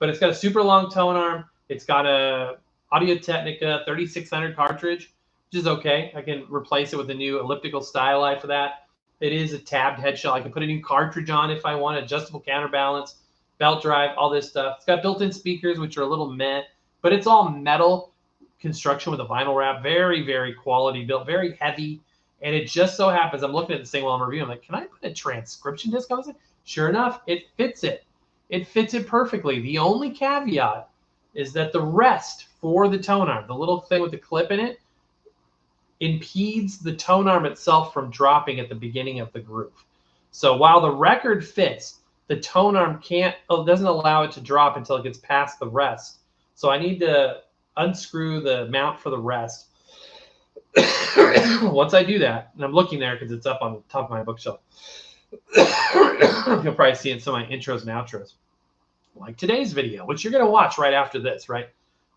But it's got a super long tone arm. It's got a Audio-Technica 3600 cartridge, which is okay. I can replace it with a new elliptical styli for that. It is a tabbed head shell. I can put a new cartridge on if I want, adjustable counterbalance, belt drive, all this stuff. It's got built-in speakers, which are a little meh, but it's all metal construction with a vinyl wrap. Very, very quality built, very heavy. And it just so happens, I'm looking at this thing while I'm reviewing. I'm like, can I put a transcription disc on this thing? Sure enough, it fits it. It fits it perfectly. The only caveat is that the rest for the tone arm, the little thing with the clip in it, impedes the tone arm itself from dropping at the beginning of the groove. So while the record fits, the tone arm doesn't allow it to drop until it gets past the rest. So I need to unscrew the mount for the rest. Once I do that, and I'm looking there because it's up on the top of my bookshelf, you'll probably see in some of my intros and outros, like today's video, which you're going to watch right after this, right?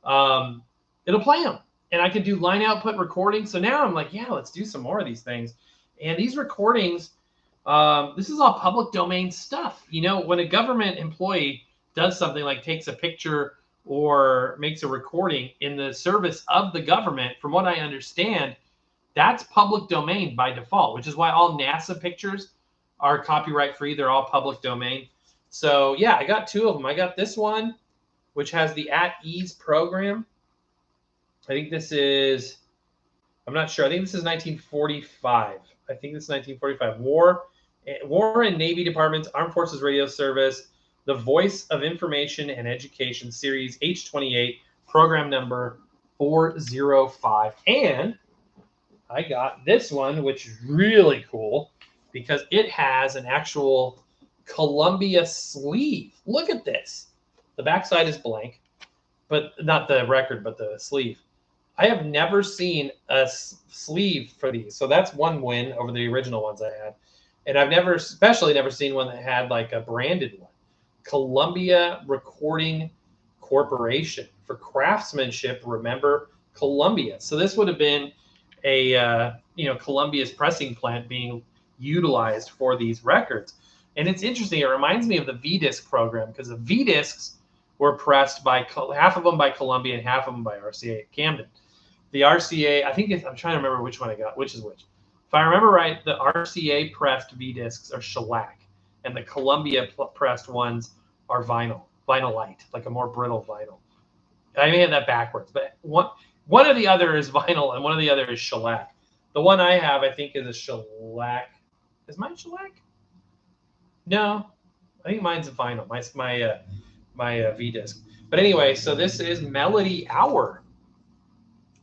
It'll play them. And I can do line output recording. So now I'm like, yeah, let's do some more of these things. And these recordings, this is all public domain stuff. You know, when a government employee does something like takes a picture or makes a recording in the service of the government, from what I understand, that's public domain by default, which is why all NASA pictures are copyright free. They're all public domain. So yeah, I got two of them. I got this one, which has the At Ease program. I think this is, I'm not sure. I think this is 1945. I think this is 1945. War and Navy Departments, Armed Forces Radio Service, the Voice of Information and Education, Series H28, program number 405. And I got this one, which is really cool because it has an actual Columbia sleeve. Look at this. The backside is blank, but not the record, but the sleeve. I have never seen a sleeve for these. So that's one win over the original ones I had. And I've especially never seen one that had like a branded one. Columbia Recording Corporation. For craftsmanship, remember Columbia. So this would have been a, Columbia's pressing plant being utilized for these records. And it's interesting. It reminds me of the V-Disc program because the V-Discs were pressed by half of them by Columbia and half of them by RCA at Camden. The RCA, I think I'm trying to remember which one I got, which is which. If I remember right, the RCA pressed V-Discs are shellac, and the Columbia pressed ones are vinylite, like a more brittle vinyl. I may have that backwards, but one of the other is vinyl and one of the other is shellac. The one I have, I think, is a shellac. Is mine shellac? No, I think mine's a vinyl. My V-Disc. But anyway, so this is Melody Hour,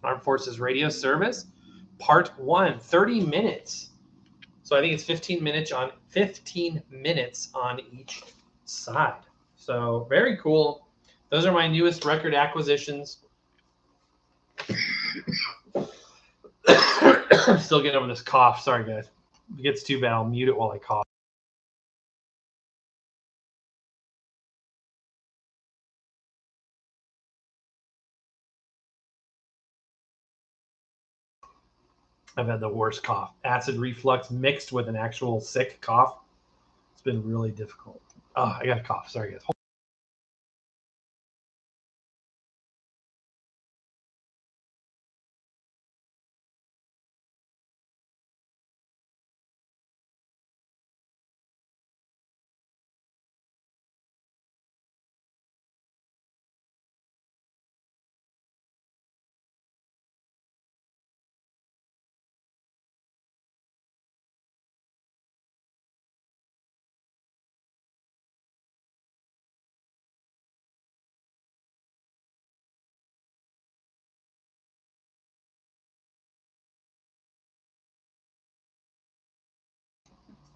Armed Forces Radio Service, Part 1, 30 minutes. So I think it's 15 minutes on each side. So very cool. Those are my newest record acquisitions. I'm still getting over this cough. Sorry, guys. If it gets too bad, I'll mute it while I cough. I've had the worst cough. Acid reflux mixed with an actual sick cough. It's been really difficult. Oh, I got a cough. Sorry, guys.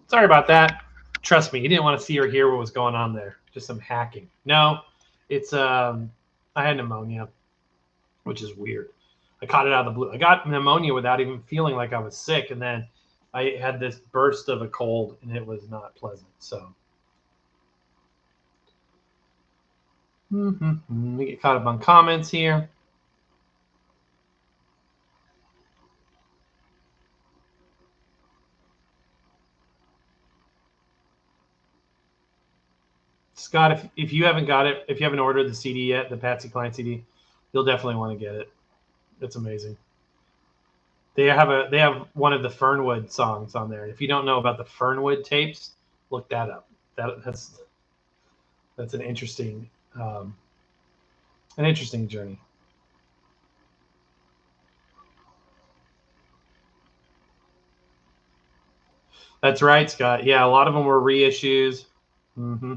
Sorry about that. Trust me, he didn't want to see or hear what was going on there. Just some hacking. No, it's I had pneumonia, which is weird. I caught it out of the blue. I got pneumonia without even feeling like I was sick, and then I had this burst of a cold, and it was not pleasant. So we get caught up on comments here. Scott, if you haven't got it, if you haven't ordered the CD yet, the Patsy Cline CD, you'll definitely want to get it. It's amazing. They have one of the Fernwood songs on there. If you don't know about the Fernwood tapes, look that up. That's an interesting journey. That's right, Scott. Yeah, a lot of them were reissues. Mm-hmm.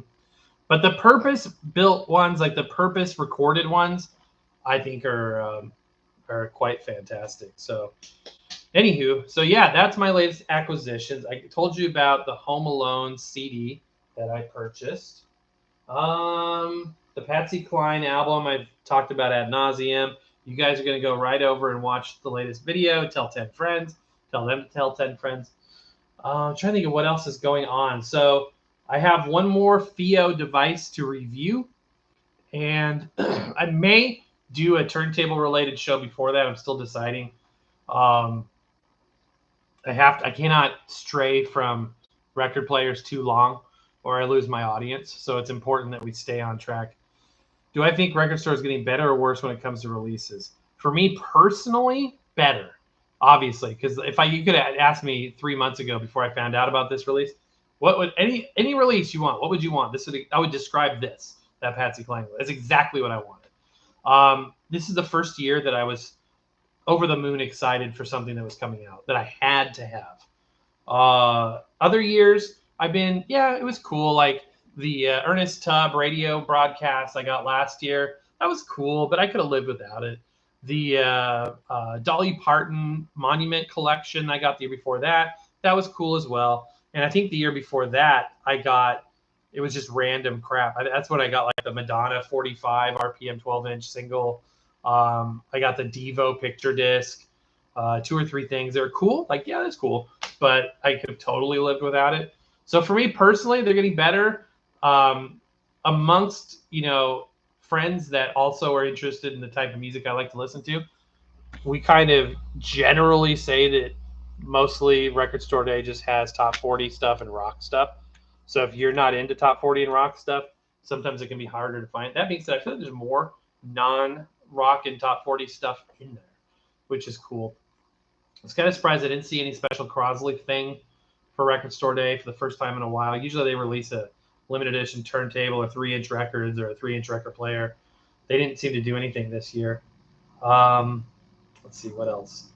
But the purpose-built ones, like the purpose-recorded ones, I think are quite fantastic. So, anywho, so yeah, that's my latest acquisitions. I told you about the Home Alone CD that I purchased. The Patsy Cline album I've talked about ad nauseum. You guys are going to go right over and watch the latest video. Tell 10 friends. Tell them to tell 10 friends. I'm trying to think of what else is going on. So I have one more FIO device to review, and I may do a turntable related show before that. I'm still deciding. I cannot stray from record players too long, or I lose my audience. So it's important that we stay on track. Do I think record stores getting better or worse when it comes to releases? For me personally, better. Obviously, because you could have asked me 3 months ago before I found out about this release, what would any release you want? What would you want? I would describe that Patsy Cline. That's exactly what I wanted. This is the first year that I was over the moon excited for something that was coming out that I had to have. Other years, it was cool. Like the Ernest Tubb radio broadcast I got last year, that was cool, but I could have lived without it. The Dolly Parton Monument Collection I got the year before that was cool as well. And I think the year before that it was just random crap. That's when I got like the Madonna 45 RPM 12-inch single. I got the Devo picture disc, 2 or 3 things. They're cool. Like, yeah, that's cool. But I could have totally lived without it. So for me personally, they're getting better. Amongst, friends that also are interested in the type of music I like to listen to, we kind of generally say that mostly Record Store Day just has top 40 stuff and rock stuff. So if you're not into top 40 and rock stuff, sometimes it can be harder to find. That being said, I feel like there's more non-rock and top 40 stuff in there, which is cool. I was kind of surprised I didn't see any special Crosley thing for Record Store Day for the first time in a while. Usually they release a limited edition turntable or 3-inch records or a 3-inch record player. They didn't seem to do anything this year. Let's see what else.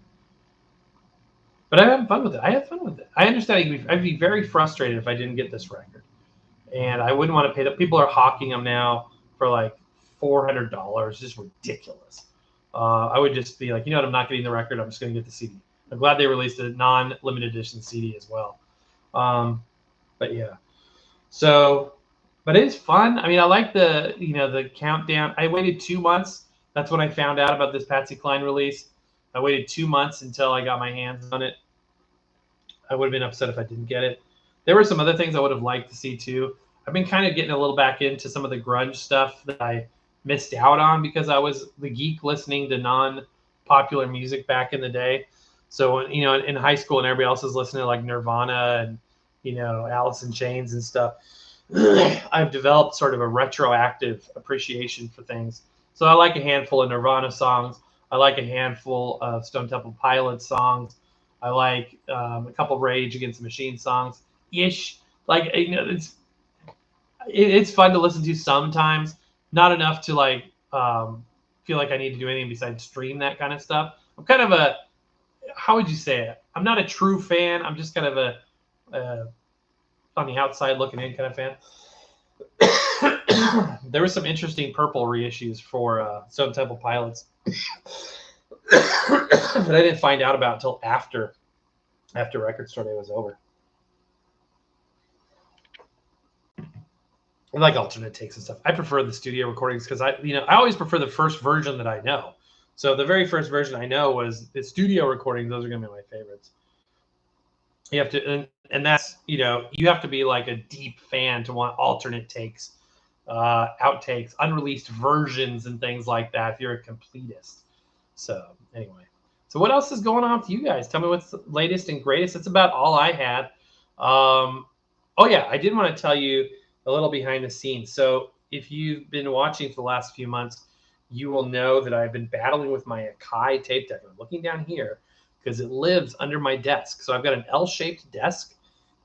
But I'm having fun with it. I have fun with it. I understand I'd be very frustrated if I didn't get this record. And I wouldn't want to pay them. People are hawking them now for like $400. Just ridiculous. I would just be like, I'm not getting the record. I'm just going to get the CD. I'm glad they released a non-limited edition CD as well. But yeah. So, but it's fun. I mean, I like the countdown. I waited 2 months. That's when I found out about this Patsy Cline release. I waited 2 months until I got my hands on it. I would have been upset if I didn't get it. There were some other things I would have liked to see too. I've been kind of getting a little back into some of the grunge stuff that I missed out on because I was the geek listening to non-popular music back in the day. So, you know, in high school and everybody else is listening to like Nirvana and, you know, Alice in Chains and stuff, I've developed sort of a retroactive appreciation for things. So I like a handful of Nirvana songs. I like a handful of Stone Temple Pilots songs. I like a couple of Rage Against the Machine songs ish. Like, you know, it's fun to listen to sometimes. Not enough to like feel like I need to do anything besides stream that kind of stuff. I'm kind of a, how would you say it? I'm not a true fan. I'm just kind of a on the outside looking in kind of fan. There was some interesting purple reissues for Stone Temple Pilots that I didn't find out about until after Record Store Day was over. I like alternate takes and stuff. I prefer the studio recordings because I always prefer the first version that I know. So the very first version I know was the studio recording. Those are going to be my favorites. You have to, and that's, you know, you have to be like a deep fan to want alternate takes, outtakes, unreleased versions, and things like that if you're a completist. So anyway, so what else is going on with you guys? Tell me what's the latest and greatest. That's about all I had. Oh yeah, I did want to tell you a little behind the scenes. So if you've been watching for the last few months, you will know that I've been battling with my Akai tape deck. I'm looking down here because it lives under my desk. So I've got an L-shaped desk,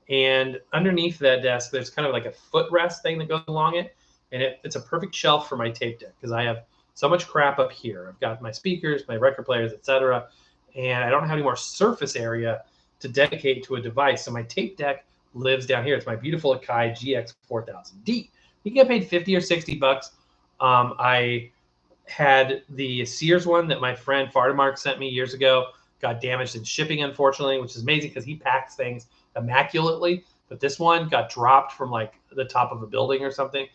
and underneath that desk, there's kind of like a footrest thing that goes along it, and it's a perfect shelf for my tape deck because I have so much crap up here. I've got my speakers, my record players, etc., and I don't have any more surface area to dedicate to a device. So my tape deck lives down here. It's my beautiful Akai GX4000D. You can get paid $50 or $60. I had the Sears one that my friend Fardamark sent me years ago. Got damaged in shipping, unfortunately, which is amazing because he packs things immaculately. But this one got dropped from like the top of a building or something,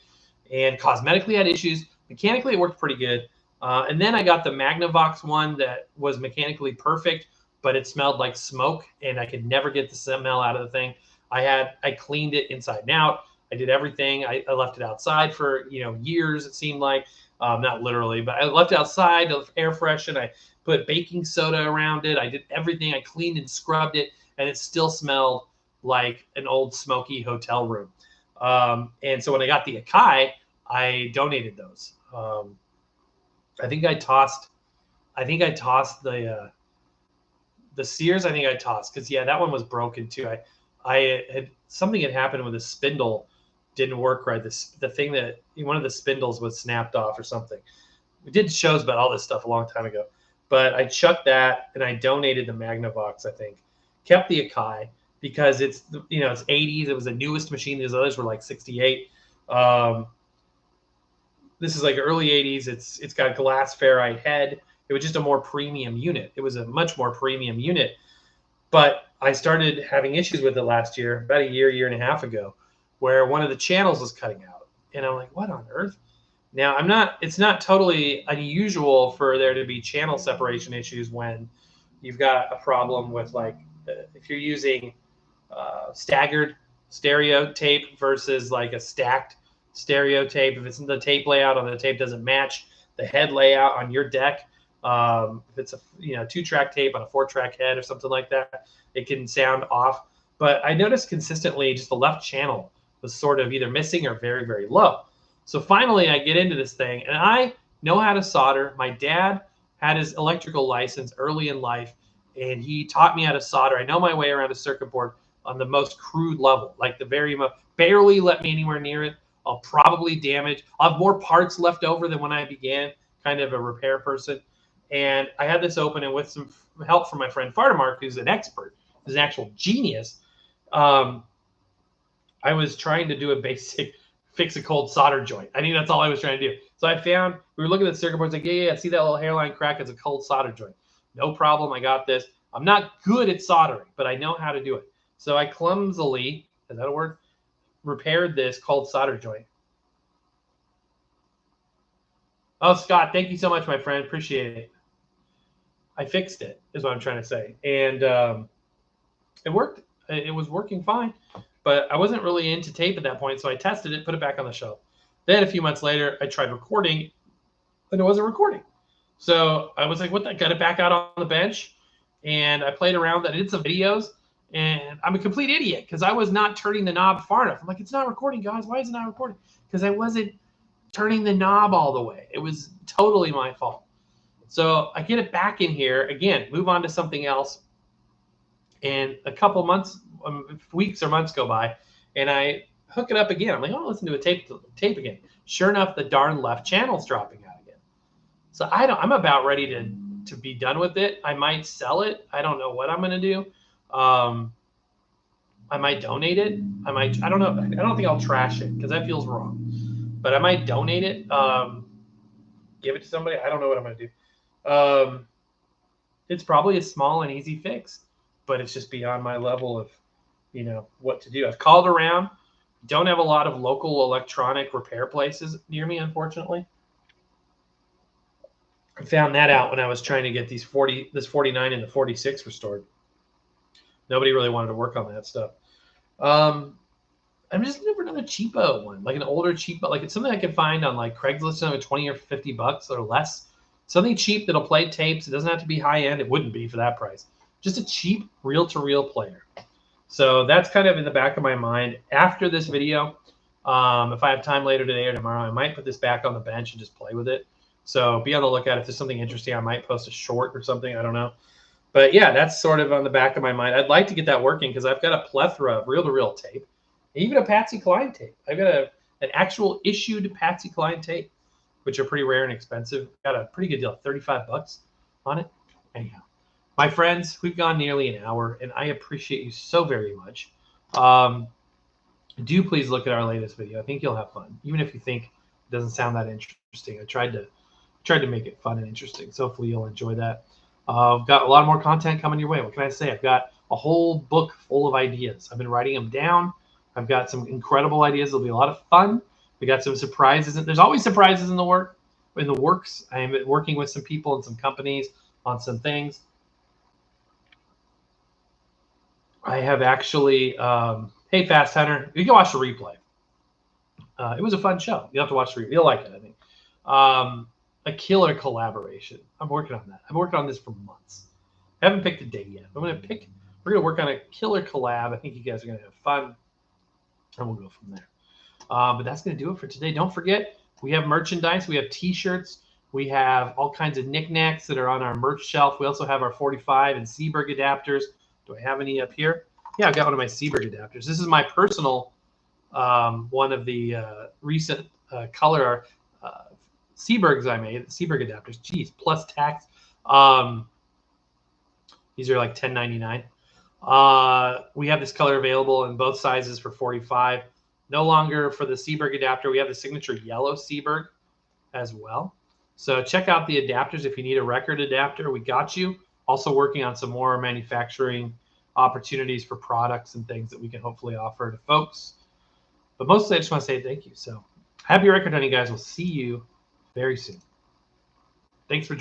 and cosmetically had issues. Mechanically, it worked pretty good. And then I got the Magnavox one that was mechanically perfect, but it smelled like smoke, and I could never get the smell out of the thing. I cleaned it inside and out. I did everything. I left it outside for years. It seemed like, not literally, but I left it outside to air freshen. I put baking soda around it. I did everything. I cleaned and scrubbed it, and it still smelled like an old smoky hotel room. And so when I got the Akai, I donated those. I think I tossed the Sears. I think I tossed because that one was broken too. I had something had happened with the spindle didn't work right. The thing that one of the spindles was snapped off or something. We did shows about all this stuff a long time ago, but I chucked that and I donated the Magnavox. I think kept the Akai because it's 80s. It was the newest machine. These others were like 68. This is like early 80s. It's got a glass ferrite head. It was just a more premium unit. It was a much more premium unit. But I started having issues with it last year, about a year and a half ago, where one of the channels was cutting out. And I'm like, what on earth? Now, it's not totally unusual for there to be channel separation issues when you've got a problem with, like, if you're using staggered stereo tape versus like a stacked stereo tape. If it's the tape layout on the tape doesn't match the head layout on your deck, if it's a 2-track tape on a 4-track head or something like that, it can sound off. But I noticed consistently just the left channel was sort of either missing or very, very low. So finally I get into this thing and I know how to solder. My dad had his electrical license early in life and he taught me how to solder. I know my way around a circuit board on the most crude level, like barely let me anywhere near it. I'll probably damage. I'll have more parts left over than when I began, kind of a repair person. And I had this open, and with some help from my friend Fardamark, who's an expert, who's an actual genius, I was trying to do a basic fix a cold solder joint. I think that's all I was trying to do. So I found, we were looking at the circuit boards, like, yeah, see that little hairline crack? It's a cold solder joint. No problem, I got this. I'm not good at soldering, but I know how to do it. So I clumsily, is that a word? Repaired this cold solder joint. Oh, Scott, thank you so much, my friend. Appreciate it. I fixed it, is what I'm trying to say. And it worked. It was working fine. But I wasn't really into tape at that point, so I tested it, put it back on the shelf. Then a few months later, I tried recording, and it wasn't recording. So I was like, what the? Got it back out on the bench. and I played around with it. I did some videos, and I'm a complete idiot because I was not turning the knob far enough. I'm like, it's not recording, guys. Why is it not recording? Because I wasn't turning the knob all the way. It was totally my fault. So I get it back in here again, move on to something else, and a couple months, weeks or months go by, and I hook it up again. I'm like, oh, listen to a tape again. Sure enough, the darn left channel's dropping out again. So I'm about ready to be done with it. I might sell it. I don't know what I'm going to do. I might donate it. I don't know. I don't think I'll trash it because that feels wrong. But I might donate it, give it to somebody. I don't know what I'm going to do. It's probably a small and easy fix, but it's just beyond my level of, what to do. I've called around. Don't have a lot of local electronic repair places near me, unfortunately. I found that out when I was trying to get this 49 and the 46 restored. Nobody really wanted to work on that stuff. I'm just looking for another cheapo one, like an older cheapo, like it's something I can find on like Craigslist for 20 or 50 bucks or less. Something cheap that'll play tapes. It doesn't have to be high end. It wouldn't be for that price. Just a cheap reel-to-reel player. So that's kind of in the back of my mind. After this video, if I have time later today or tomorrow, I might put this back on the bench and just play with it. So be on the lookout. If there's something interesting, I might post a short or something. I don't know. But yeah, that's sort of on the back of my mind. I'd like to get that working because I've got a plethora of reel-to-reel tape, even a Patsy Cline tape. I've got an actual issued Patsy Cline tape, which are pretty rare and expensive. Got a pretty good deal, 35 bucks on it. Anyhow, my friends, we've gone nearly an hour, and I appreciate you so very much. Do please look at our latest video. I think you'll have fun, even if you think it doesn't sound that interesting. I tried to make it fun and interesting, so hopefully you'll enjoy that. I've got a lot more content coming your way. What can I say? I've got a whole book full of ideas. I've been writing them down. I've got some incredible ideas. It'll be a lot of fun. We got some surprises. There's always surprises in the works. I am working with some people and some companies on some things. I have actually, hey, Fast Hunter, you can watch the replay. It was a fun show. You'll have to watch the replay. You'll like it, I think. A killer collaboration. I'm working on that. I've been working on this for months. I haven't picked a date yet. We're going to work on a killer collab. I think you guys are going to have fun, and we'll go from there. But that's going to do it for today. Don't forget, we have merchandise. We have T-shirts. We have all kinds of knickknacks that are on our merch shelf. We also have our 45 and Seberg adapters. Do I have any up here? Yeah, I've got one of my Seberg adapters. This is my personal one of the recent color Sebergs I made, Seberg adapters. Geez, plus tax. These are like $10.99. We have this color available in both sizes for $45. No longer for the Seberg adapter. We have the signature yellow Seberg as well. So check out the adapters if you need a record adapter. We got you. Also working on some more manufacturing opportunities for products and things that we can hopefully offer to folks. But mostly I just want to say thank you. So happy record hunting, guys. We'll see you very soon. Thanks for joining.